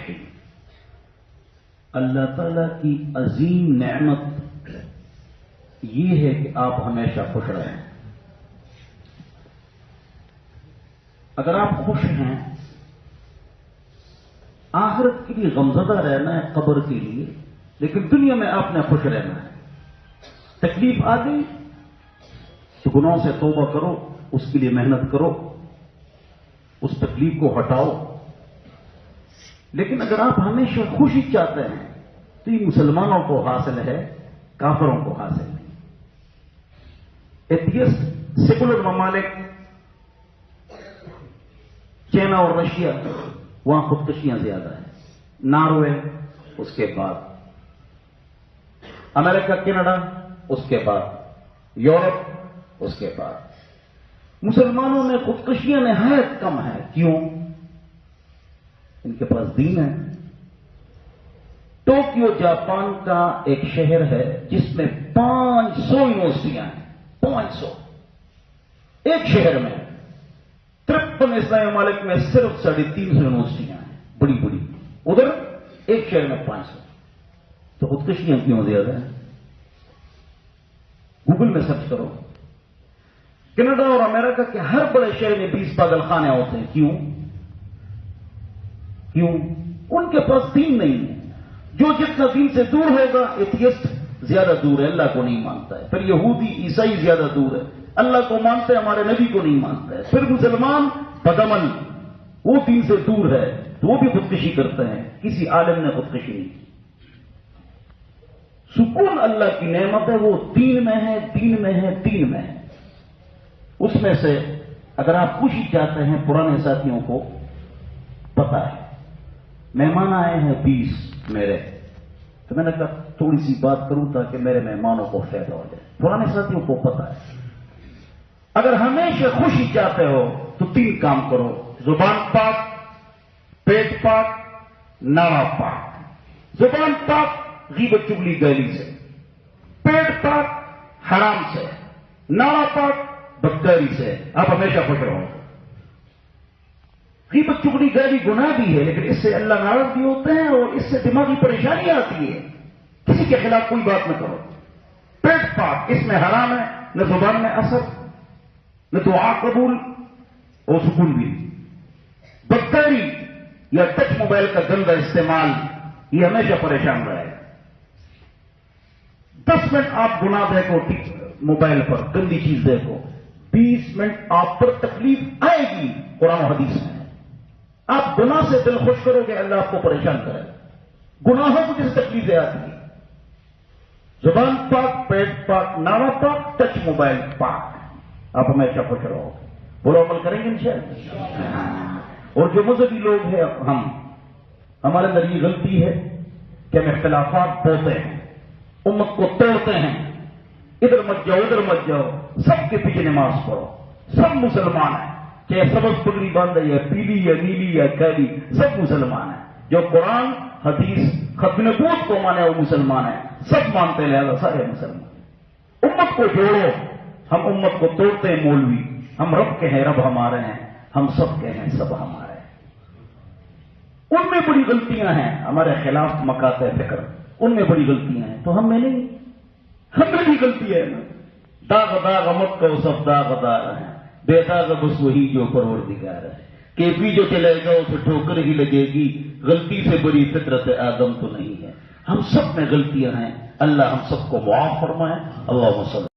خوشی. اللہ تعالی کی عظیم نعمت یہ ہے کہ آپ ہمیشہ خوش رہیں. اگر آپ خوش ہیں، آخرت کے لیے غمزدہ رہنا ہے، قبر کے لیے، لیکن دنیا میں آپ نے خوش رہنا ہے. تکلیف آ گئی تو گناہوں سے توبہ کرو، اس کے لیے محنت کرو، اس تکلیف کو ہٹاؤ. لیکن اگر آپ ہمیشہ خوشی چاہتے ہیں تو یہ مسلمانوں کو حاصل ہے، کافروں کو حاصل نہیں. ایتھیسٹ سیکولر ممالک، چائنا اور رشیا، وہاں خودکشیاں زیادہ ہیں. ناروے اس کے بعد، امریکہ کینیڈا اس کے بعد، یورپ اس کے بعد. مسلمانوں میں خودکشیاں نہایت کم ہیں. کیوں؟ ان کے پاس دین ہے. ٹوکیو جاپان کا ایک شہر ہے جس میں 500 یونیورسٹیاں ہیں. 500 ایک شہر میں. 53 اسلامی ممالک میں صرف 350 یونیورسٹیاں ہیں بڑی بڑی. ادھر ایک شہر میں 500. تو خودکشیاں کیوں زیادہ ہیں؟ گوگل میں سرچ کرو. کینیڈا اور امریکہ کے ہر بڑے شہر میں 20 پاگل خانے ہوتے ہیں. کیوں؟ ان کے پاس دین نہیں ہے. جو جتنا دین سے دور ہوگا، ایتھیسٹ زیادہ دور ہے، اللہ کو نہیں مانتا ہے. پھر یہودی عیسائی زیادہ دور ہے، اللہ کو مانتا ہے، ہمارے نبی کو نہیں مانتا ہے. پھر مسلمان بدعمل، وہ دین سے دور ہے تو وہ بھی خودکشی کرتے ہیں. کسی عالم نے خودکشی نہیں کی. سکون اللہ کی نعمت ہے، وہ دین میں ہے، دین میں ہے، دین میں ہے. اس میں سے اگر آپ خوشی چاہتے ہیں، پرانے ساتھیوں کو پتا ہے. مہمان آئے ہیں 20 میرے، تو میں نے کہا تھوڑی سی بات کروں تاکہ میرے مہمانوں کو فائدہ ہو جائے. پرانے ساتھیوں کو پتا ہے. اگر ہمیشہ خوشی چاہتے ہو تو 3 کام کرو: زبان پاک، پیٹ پاک، ناڑا پاک. زبان پاک غیبت چگلی گالی سے، پیٹ پاک حرام سے، ناڑا پاک بدکاری سے. آپ ہمیشہ خوش رہو. غیبت چگلی گالی گناہ بھی ہے، لیکن اس سے اللہ ناراض بھی ہوتے ہیں اور اس سے دماغی پریشانی آتی ہے. کسی کے خلاف کوئی بات نہ کرو. پیٹ پاک، اس میں حرام ہے، نہ زبان میں اثر، نہ دعا قبول اور سکون بھی. بدکاری یا ٹچ موبائل کا گندا استعمال، یہ ہمیشہ پریشان رہے. 10 منٹ آپ گناہ دیکھو موبائل پر، گندی چیز دیکھو، 20 منٹ آپ پر تکلیف آئے گی. قرآن و حدیث میں آپ گناہ سے دل خوش کرو گے، اللہ آپ کو پریشان کرے. گناہوں کو جس تکلیفیں آتی ہیں. زبان پاک، پیٹ پاک، ناڑا پاک، ٹچ موبائل پاک. آپ ہمیشہ خوش رہو. بولو عمل کریں گے انشاءاللہ. اور جو مذہبی لوگ ہیں، ہمارے اندر یہ غلطی ہے کہ ہم اختلافات بوتے ہیں، امت کو توڑتے ہیں. ادھر مت جاؤ، ادھر مت جاؤ، سب کے پیچھے نماز پڑھو. سب مسلمان ہیں، چاہے سبز پگڑی باندھے یا پیلی یا نیلی یا کالی، سب مسلمان ہیں. جو قرآن حدیث ختم نبوت کو مانے وہ مسلمان ہیں. سب مانتے ہیں، لہذا سارے مسلمان. امت کو جوڑو. ہم امت کو توڑتے ہیں مولوی. ہم رب کے ہیں، رب ہمارے ہیں. ہم سب کے ہیں، سب ہمارے ہیں. ان میں بڑی غلطیاں ہیں، ہمارے خلاف مکاتب فکر، ان میں بڑی غلطیاں ہیں. تو ہم میں نہیں، ہم میں بھی غلطی ہے نا. داغ داغ مت کو سب داغ دار ہیں، بے داغ بس وہی جو پروردگار ہے. کیفی جو چلے گا اسے ٹھوکر ہی لگے گی. غلطی سے بڑی فطرت آدم تو نہیں ہے. ہم سب میں غلطیاں ہیں. اللہ ہم سب کو معاف فرمائے. اللہم صلی